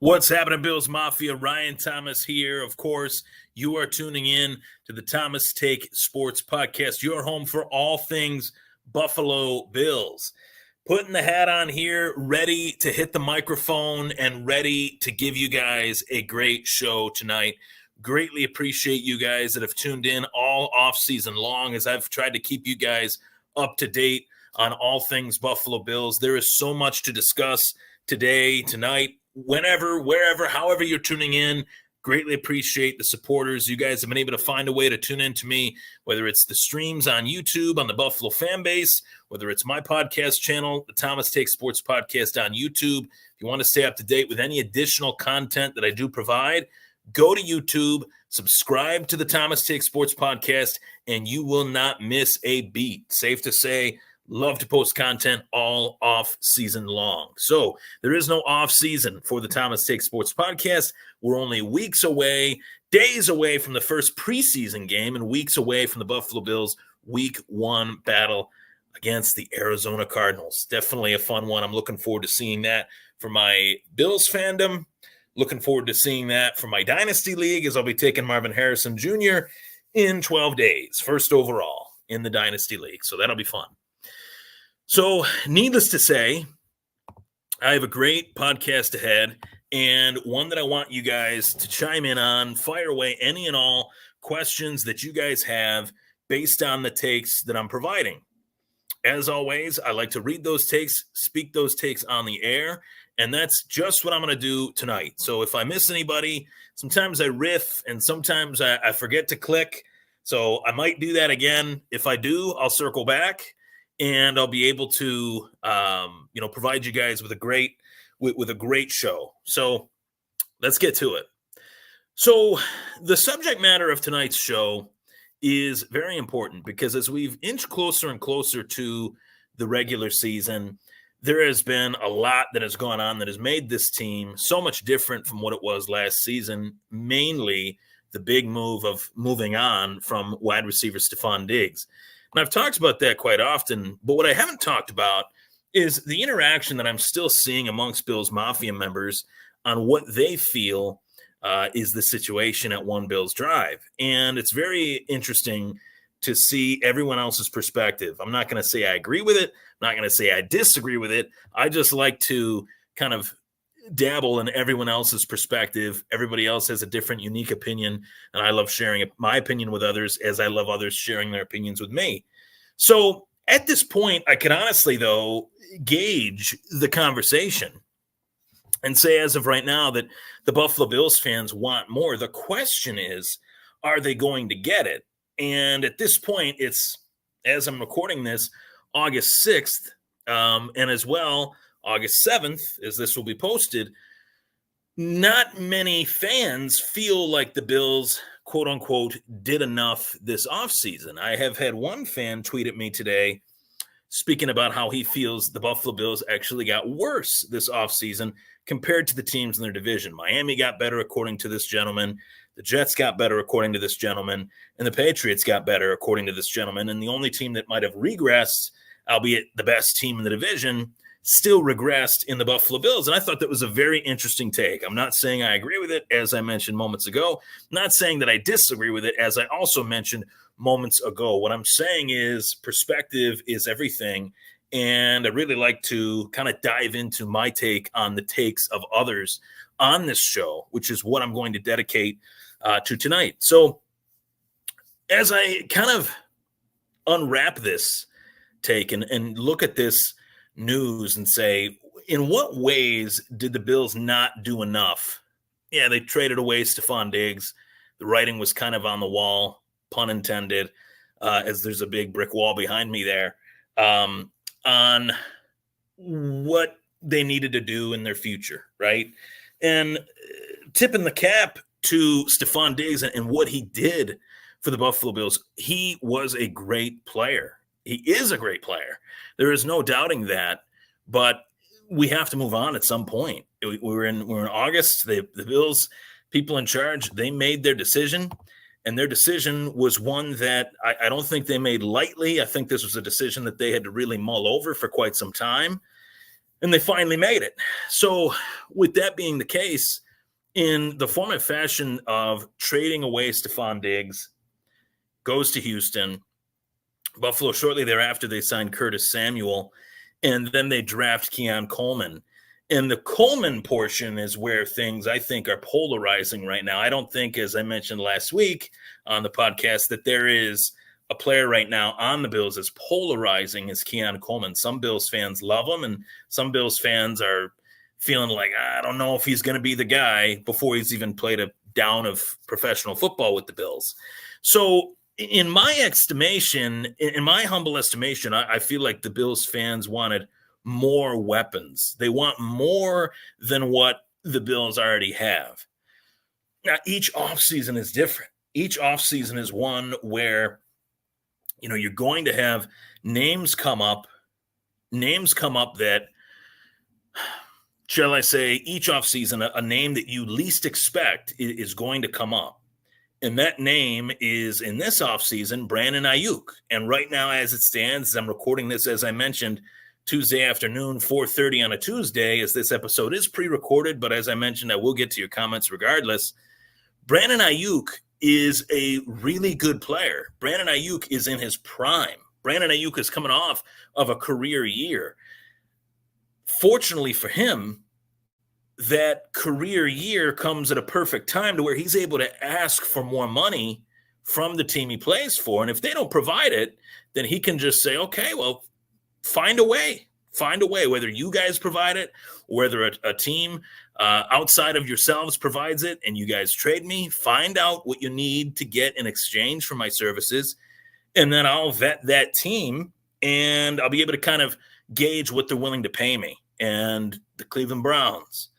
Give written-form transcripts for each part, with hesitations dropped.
What's happening, Bills Mafia? Ryan Thomas here. Of course, you are tuning in to the Thomas Take Sports Podcast, your home for all things Buffalo Bills. Putting the hat on here, ready to hit the microphone and ready to give you guys a great show tonight. Greatly appreciate you guys that have tuned in all off-season long as I've tried to keep you guys up to date on all things Buffalo Bills. There is so much to discuss today, tonight, whenever, wherever, however you're tuning in. Greatly appreciate the supporters. You guys have been able to find a way to tune in to me, whether it's the streams on YouTube, on the Buffalo fan base, whether it's my podcast channel, the Thomas Take Sports Podcast on YouTube. If you want to stay up to date with any additional content that I do provide, go to YouTube, subscribe to the Thomas Take Sports Podcast, and you will not miss a beat. Safe to say, love to post content all off season long. So there is no off season for the Thomas Take Sports Podcast. We're only weeks away, days away from the first preseason game and weeks away from the Buffalo Bills Week 1 battle against the Arizona Cardinals. Definitely a fun one. I'm looking forward to seeing that for my Bills fandom. Looking forward to seeing that for my Dynasty League as I'll be taking Marvin Harrison Jr. in 12 days, first overall in the Dynasty League. So that'll be fun. So, needless to say, I have a great podcast ahead and one that I want you guys to chime in on, fire away any and all questions that you guys have based on the takes that I'm providing. As always, I like to read those takes, speak those takes on the air, and that's just what I'm going to do tonight. So if I miss anybody, sometimes I riff and sometimes I forget to click. So I might do that again. If I do, I'll circle back. And I'll be able to, provide you guys with a great show. So let's get to it. So the subject matter of tonight's show is very important because as we've inched closer and closer to the regular season, there has been a lot that has gone on that has made this team so much different from what it was last season, mainly the big move of moving on from wide receiver Stephon Diggs. And I've talked about that quite often, but what I haven't talked about is the interaction that I'm still seeing amongst Bills Mafia members on what they feel is the situation at One Bills Drive. And it's very interesting to see everyone else's perspective. I'm not going to say I agree with it. I'm not going to say I disagree with it. I just like to kind of dabble in everyone else's perspective. Everybody else has a different, unique opinion, and I love sharing my opinion with others as I love others sharing their opinions with me. So at this point, I can honestly, though, gauge the conversation and say as of right now that the Buffalo Bills fans want more. The question is, are they going to get it? And at this point, it's, as I'm recording this, August 6th, and as well, August 7th, as this will be posted, not many fans feel like the Bills, quote unquote, did enough this offseason. I have had one fan tweet at me today speaking about how he feels the Buffalo Bills actually got worse this offseason compared to the teams in their division. Miami got better, according to this gentleman. The Jets got better, according to this gentleman. And the Patriots got better, according to this gentleman. And the only team that might have regressed, albeit the best team in the division, still regressed in the Buffalo Bills. And I thought that was a very interesting take. I'm not saying I agree with it, as I mentioned moments ago. Not saying that I disagree with it, as I also mentioned moments ago. What I'm saying is perspective is everything. And I really like to kind of dive into my take on the takes of others on this show, which is what I'm going to dedicate to tonight. So as I kind of unwrap this take and look at this news and say, in what ways did the Bills not do enough? Yeah, they traded away Stephon Diggs. The writing was kind of on the wall, pun intended, as there's a big brick wall behind me there, on what they needed to do in their future, right? And tipping the cap to Stephon Diggs and what he did for the Buffalo Bills, he was a great player. He is a great player. There is no doubting that, but we have to move on at some point. We're in August. The Bills, people in charge, they made their decision, and their decision was one that I don't think they made lightly. I think this was a decision that they had to really mull over for quite some time. And they finally made it. So, with that being the case, in the form and fashion of trading away Stephon Diggs, goes to Houston. Buffalo, shortly thereafter, they signed Curtis Samuel, and then they draft Keon Coleman. And the Coleman portion is where things, I think, are polarizing right now. I don't think, as I mentioned last week on the podcast, that there is a player right now on the Bills as polarizing as Keon Coleman. Some Bills fans love him, and some Bills fans are feeling like, I don't know if he's going to be the guy before he's even played a down of professional football with the Bills. So in my estimation, in my humble estimation, I feel like the Bills fans wanted more weapons. They want more than what the Bills already have. Now, each offseason is different. Each offseason is one where, you're going to have names come up that, shall I say, each offseason, a name that you least expect is going to come up. And that name is, in this offseason, Brandon Ayuk. And right now, as it stands, as I'm recording this, as I mentioned, Tuesday afternoon, 4:30 on a Tuesday, as this episode is pre-recorded. But as I mentioned, I will get to your comments regardless. Brandon Ayuk is a really good player. Brandon Ayuk is in his prime. Brandon Ayuk is coming off of a career year. Fortunately for him, that career year comes at a perfect time to where he's able to ask for more money from the team he plays for. And if they don't provide it, then he can just say, okay, well, find a way, whether you guys provide it, or whether a team outside of yourselves provides it and you guys trade me, find out what you need to get in exchange for my services. And then I'll vet that team and I'll be able to kind of gauge what they're willing to pay me. And the Cleveland Browns,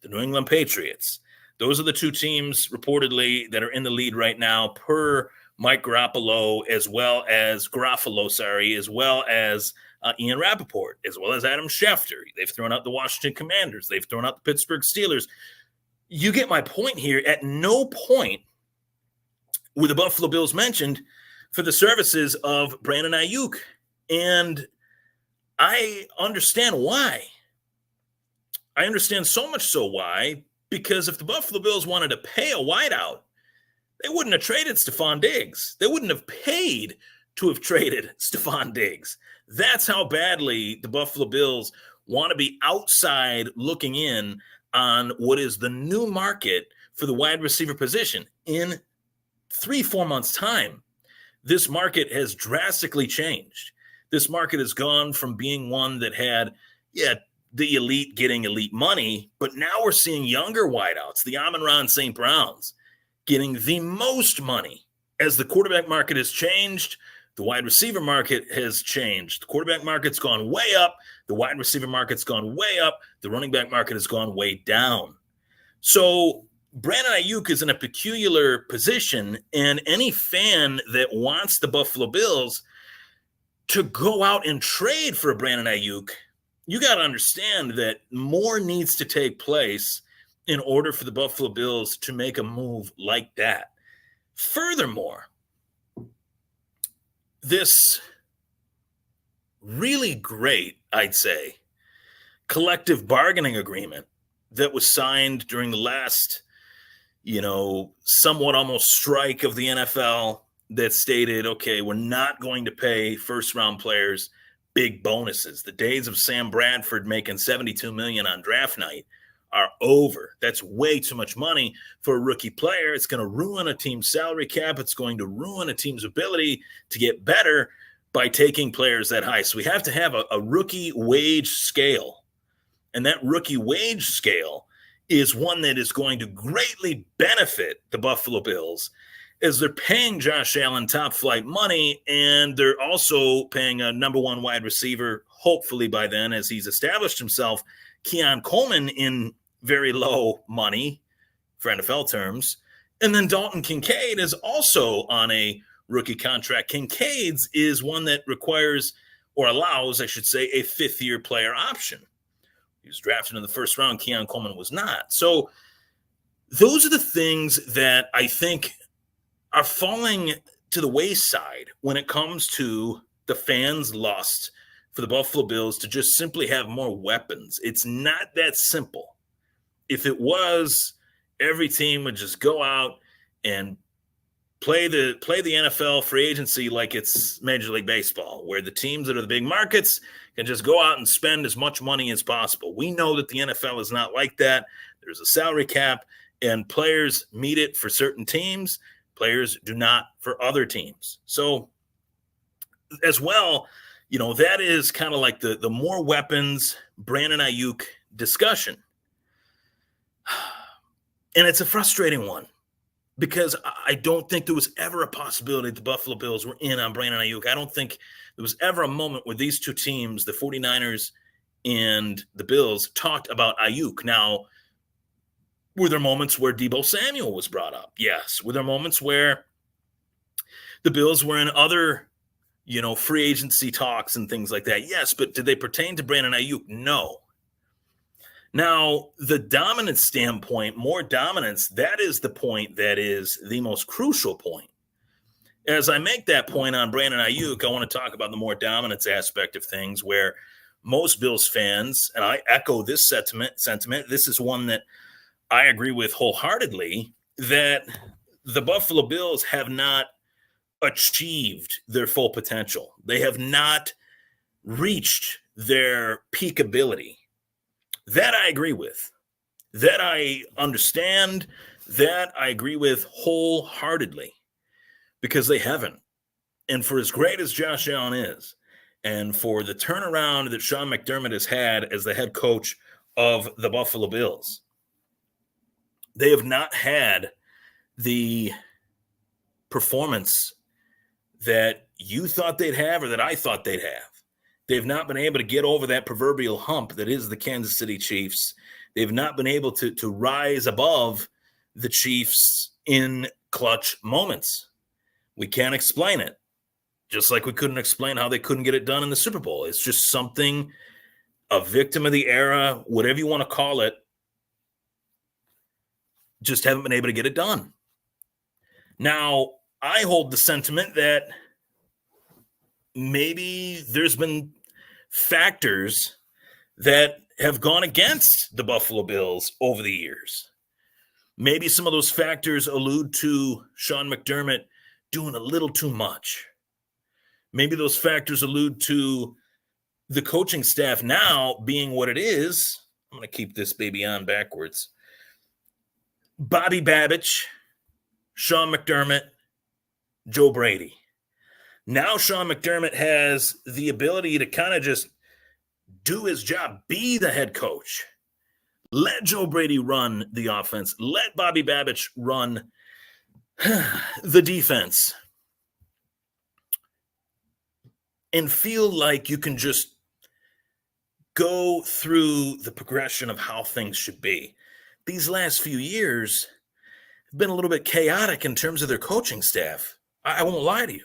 the New England Patriots, those are the two teams reportedly that are in the lead right now per Mike Garofalo, as well as Ian Rappaport, as well as Adam Schefter. They've thrown out the Washington Commanders. They've thrown out the Pittsburgh Steelers. You get my point here. At no point were the Buffalo Bills mentioned for the services of Brandon Ayuk. And I understand why. I understand so much so why, because if the Buffalo Bills wanted to pay a wideout, they wouldn't have traded Stephon Diggs. They wouldn't have paid to have traded Stephon Diggs. That's how badly the Buffalo Bills want to be outside looking in on what is the new market for the wide receiver position. In 3-4 months' time, this market has drastically changed. This market has gone from being one that had, the elite getting elite money, but now we're seeing younger wideouts, the Amon-Ra St. Browns, getting the most money. As the quarterback market has changed, the wide receiver market has changed. The quarterback market's gone way up. The wide receiver market's gone way up. The running back market has gone way down. So Brandon Ayuk is in a peculiar position, and any fan that wants the Buffalo Bills to go out and trade for Brandon Ayuk, you got to understand that more needs to take place in order for the Buffalo Bills to make a move like that. Furthermore, this really great, I'd say, collective bargaining agreement that was signed during the last, somewhat almost strike of the NFL that stated, okay, we're not going to pay first-round players big bonuses. The days of Sam Bradford making $72 million on draft night are over. That's way too much money for a rookie player. It's going to ruin a team's salary cap. It's going to ruin a team's ability to get better by taking players that high. So we have to have a rookie wage scale. And that rookie wage scale is one that is going to greatly benefit the Buffalo Bills, as they're paying Josh Allen top flight money, and they're also paying a number one wide receiver, hopefully by then, as he's established himself, Keon Coleman, in very low money for NFL terms. And then Dalton Kincaid is also on a rookie contract. Kincaid's is one that requires, or allows, I should say, a fifth-year player option. He was drafted in the first round. Keon Coleman was not. So those are the things that I think are falling to the wayside when it comes to the fans' lust for the Buffalo Bills to just simply have more weapons. It's not that simple. If it was, every team would just go out and play the NFL free agency like it's Major League Baseball, where the teams that are the big markets can just go out and spend as much money as possible. We know that the NFL is not like that. There's a salary cap, and players meet it for certain teams. Players do not for other teams. So as well, that is kind of like the more weapons, Brandon Ayuk discussion. And it's a frustrating one, because I don't think there was ever a possibility the Buffalo Bills were in on Brandon Ayuk. I don't think there was ever a moment where these two teams, the 49ers and the Bills, talked about Ayuk. Now, were there moments where Deebo Samuel was brought up? Yes. Were there moments where the Bills were in other, free agency talks and things like that? Yes. But did they pertain to Brandon Ayuk? No. Now, the dominance standpoint, more dominance, that is the point that is the most crucial point. As I make that point on Brandon Ayuk, I want to talk about the more dominance aspect of things, where most Bills fans, and I echo this sentiment, this is one that I agree with wholeheartedly, that the Buffalo Bills have not achieved their full potential. They have not reached their peak ability. That I agree with. That I understand. That I agree with wholeheartedly, because they haven't. And for as great as Josh Allen is, and for the turnaround that Sean McDermott has had as the head coach of the Buffalo Bills, they have not had the performance that you thought they'd have or that I thought they'd have. They've not been able to get over that proverbial hump that is the Kansas City Chiefs. They've not been able to rise above the Chiefs in clutch moments. We can't explain it. Just like we couldn't explain how they couldn't get it done in the Super Bowl. It's just something, a victim of the era, whatever you want to call it, just haven't been able to get it done. Now, I hold the sentiment that maybe there's been factors that have gone against the Buffalo Bills over the years. Maybe some of those factors allude to Sean McDermott doing a little too much. Maybe those factors allude to the coaching staff now being what it is. I'm going to keep this baby on backwards. Bobby Babich, Sean McDermott, Joe Brady. Now Sean McDermott has the ability to kind of just do his job, be the head coach. Let Joe Brady run the offense. Let Bobby Babich run the defense. And feel like you can just go through the progression of how things should be. These last few years have been a little bit chaotic in terms of their coaching staff. I won't lie to you.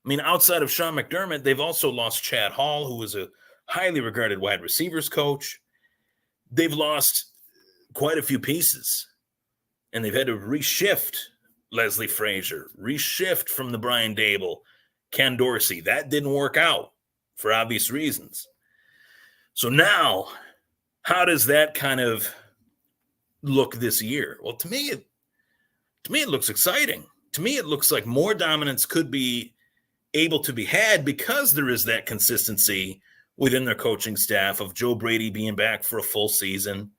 I mean, outside of Sean McDermott, they've also lost Chad Hall, who was a highly regarded wide receivers coach. They've lost quite a few pieces, and they've had to reshift Leslie Frazier, reshift from the Brian Dable, Ken Dorsey. That didn't work out for obvious reasons. So now, how does that kind of look this year? Well, to me, it looks exciting. To me, it looks like more dominance could be able to be had because there is that consistency within their coaching staff of Joe Brady being back for a full season,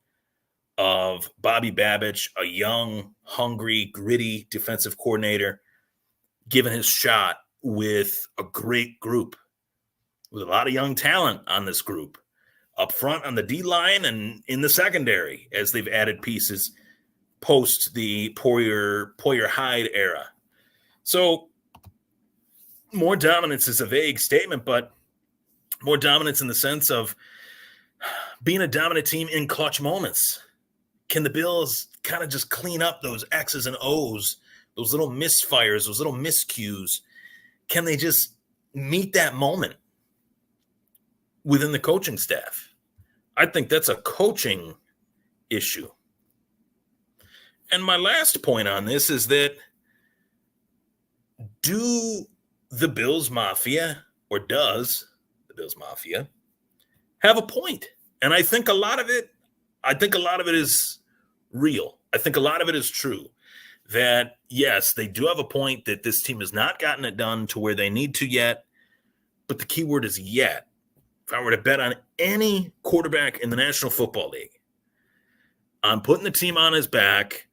of Bobby Babich, a young, hungry, gritty defensive coordinator, given his shot with a great group, with a lot of young talent on this group, up front on the D-line and in the secondary, as they've added pieces post the Poyer Hyde era. So more dominance is a vague statement, but more dominance in the sense of being a dominant team in clutch moments. Can the Bills kind of just clean up those X's and O's, those little misfires, those little miscues? Can they just meet that moment within the coaching staff? I think that's a coaching issue. And my last point on this is that do the Bills Mafia, or does the Bills Mafia, have a point. And I think a lot of it is real. I think a lot of it is true. That, yes, they do have a point that this team has not gotten it done to where they need to yet. But the key word is yet. If I were to bet on any quarterback in the National Football League, on putting the team on his back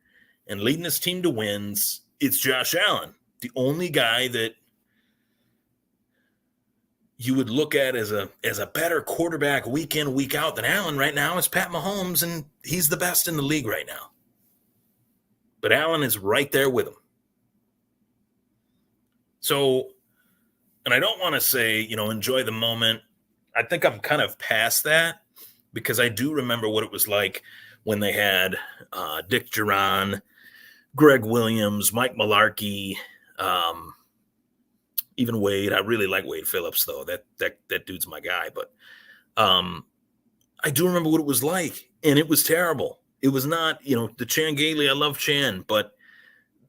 and leading his team to wins, it's Josh Allen. The only guy that you would look at as a better quarterback week in, week out than Allen right now is Pat Mahomes, and he's the best in the league right now. But Allen is right there with him. So, and I don't want to say, enjoy the moment. I think I'm kind of past that because I do remember what it was like when they had Dick Duran, Greg Williams, Mike Mularkey, even Wade. I really like Wade Phillips, though. That dude's my guy. But I do remember what it was like, and it was terrible. It was not, the Chan Gailey. I love Chan, but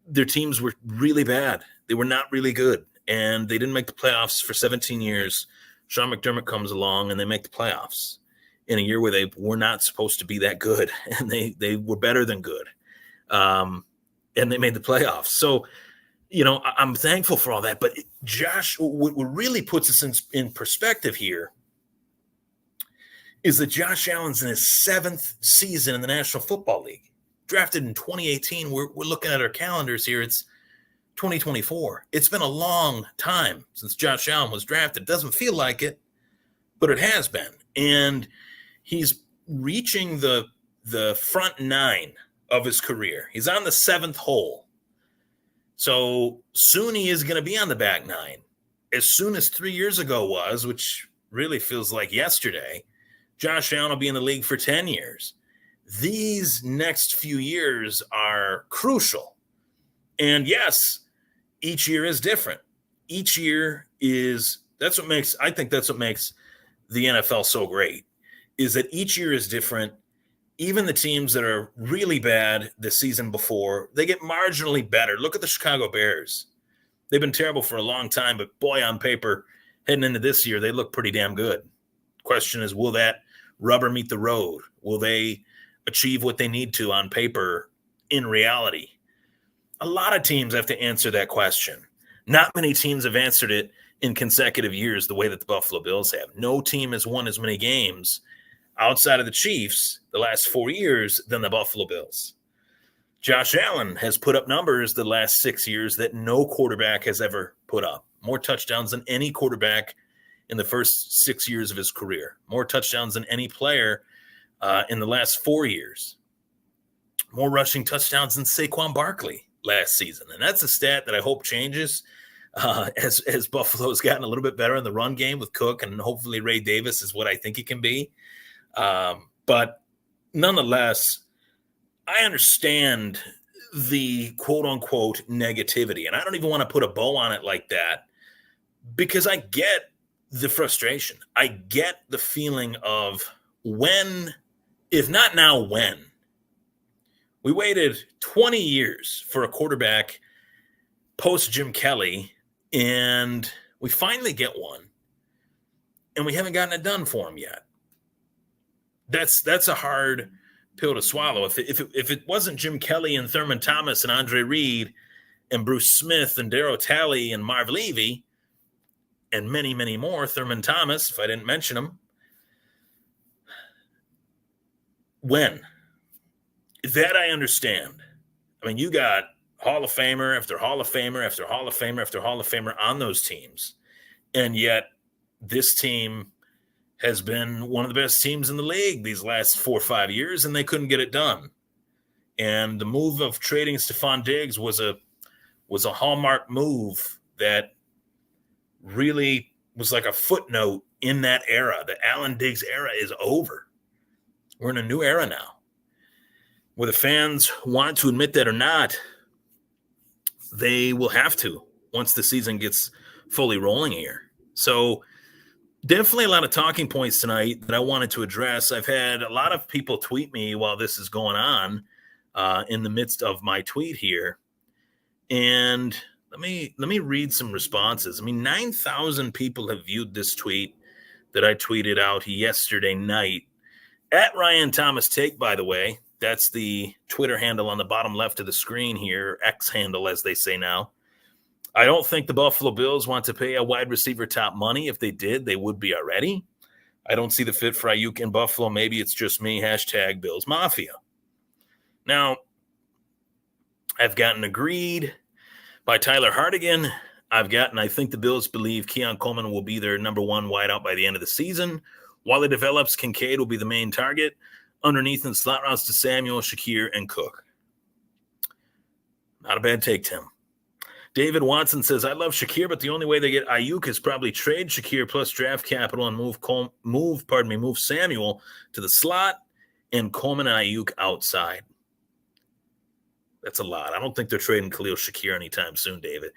their teams were really bad. They were not really good, and they didn't make the playoffs for 17 years. Sean McDermott comes along, and they make the playoffs in a year where they were not supposed to be that good, and they were better than good, and they made the playoffs. So, I'm thankful for all that. But Josh, what really puts us in perspective here is that Josh Allen's in his 7th season in the National Football League. Drafted in 2018. We're looking at our calendars here. It's 2024. It's been a long time since Josh Allen was drafted. It doesn't feel like it, but it has been. And he's reaching the front 9 of his career. He's on the 7th hole. So soon he is going to be on the back 9. As soon as 3 years ago was, which really feels like yesterday, Josh Allen will be in the league for 10 years. These next few years are crucial. And yes, each year is different. Each year I think that's what makes the NFL so great, is that each year is different. Even the teams that are really bad the season before, they get marginally better. Look at the Chicago Bears. They've been terrible for a long time, but boy, on paper, heading into this year, they look pretty damn good. Question is, will that rubber meet the road? Will they achieve what they need to on paper in reality? A lot of teams have to answer that question. Not many teams have answered it in consecutive years the way that the Buffalo Bills have. No team has won as many games outside of the Chiefs the last 4 years than the Buffalo Bills. Josh Allen has put up numbers the last 6 years that no quarterback has ever put up. More touchdowns than any quarterback in the first 6 years of his career. More touchdowns than any player in the last 4 years. More rushing touchdowns than Saquon Barkley last season. And that's a stat that I hope changes as Buffalo's gotten a little bit better in the run game with Cook, and hopefully Ray Davis is what I think he can be. But nonetheless, I understand the quote-unquote negativity, and I don't even want to put a bow on it like that because I get the frustration. I get the feeling of when, if not now, when. We waited 20 years for a quarterback post Jim Kelly, and we finally get one, and we haven't gotten it done for him yet. That's a hard pill to swallow. If it wasn't Jim Kelly and Thurman Thomas and Andre Reed and Bruce Smith and Darryl Talley and Marv Levy and many, many more, Thurman Thomas, if I didn't mention him, when? That I understand. I mean, you got Hall of Famer after Hall of Famer after Hall of Famer after Hall of Famer on those teams. And yet this team has been one of the best teams in the league these last 4 or 5 years, and they couldn't get it done. And the move of trading Stephon Diggs was a hallmark move that really was like a footnote in that era. The Allen Diggs era is over. We're in a new era now. Whether fans want to admit that or not, they will have to once the season gets fully rolling here. So definitely a lot of talking points tonight that I wanted to address. I've had a lot of people tweet me while this is going on in the midst of my tweet here. And let me read some responses. I mean, 9,000 people have viewed this tweet. that I tweeted out yesterday night at Ryan Thomas Take, by the way. That's the Twitter handle on the bottom left of the screen here, X handle, as they say now. I don't think the Buffalo Bills want to pay a wide receiver top money. If they did, they would be already. I don't see the fit for Ayuk in Buffalo. Maybe it's just me. Hashtag Bills Mafia. Now, I've gotten agreed by Tyler Hartigan. I think the Bills believe Keon Coleman will be their number one wideout by the end of the season. While it develops, Kincaid will be the main target. Underneath in slot routes to Samuel, Shakir, and Cook. Not a bad take, Tim. David Watson says, I love Shakir, but the only way they get Ayuk is probably trade Shakir plus draft capital and move Samuel to the slot and Coleman and Ayuk outside. That's a lot. I don't think they're trading Khalil Shakir anytime soon, David.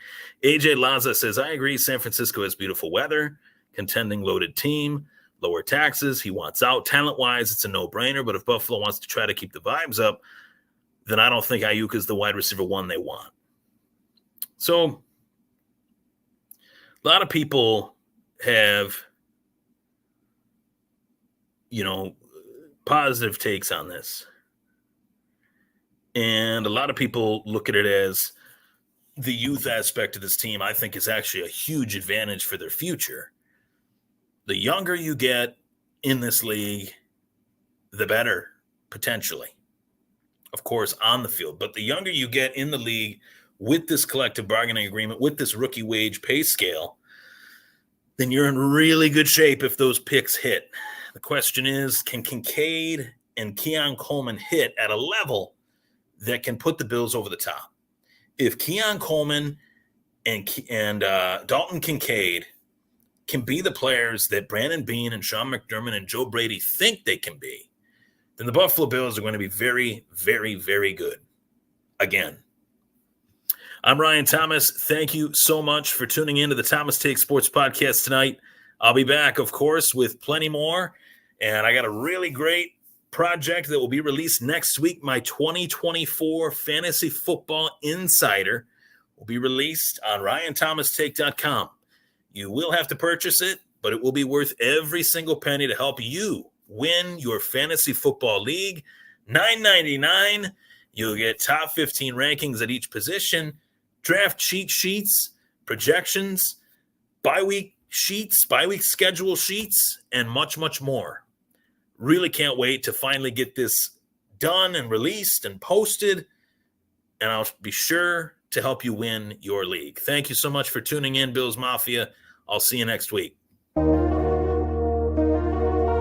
AJ Laza says, I agree. San Francisco has beautiful weather, contending loaded team, lower taxes. He wants out. Talent-wise, it's a no-brainer, but if Buffalo wants to try to keep the vibes up, then I don't think Ayuk is the wide receiver one they want. So, a lot of people have, positive takes on this. And a lot of people look at it as the youth aspect of this team, I think, is actually a huge advantage for their future. The younger you get in this league, the better, potentially. Of course, on the field. But the younger you get in the league with this collective bargaining agreement, with this rookie wage pay scale, then you're in really good shape if those picks hit. The question is, can Kincaid and Keon Coleman hit at a level that can put the Bills over the top? If Keon Coleman and Dalton Kincaid can be the players that Brandon Beane and Sean McDermott and Joe Brady think they can be, then the Buffalo Bills are going to be very, very, very good again. I'm Ryan Thomas. Thank you so much for tuning in to the Thomas Take Sports Podcast tonight. I'll be back, of course, with plenty more. And I got a really great project that will be released next week. My 2024 Fantasy Football Insider will be released on RyanThomasTake.com. You will have to purchase it, but it will be worth every single penny to help you win your fantasy football league. $9.99. You'll get top 15 rankings at each position, draft cheat sheets, projections, bye-week sheets, bye-week schedule sheets, and much, much more. Really can't wait to finally get this done and released and posted, and I'll be sure to help you win your league. Thank you so much for tuning in, Bills Mafia. I'll see you next week.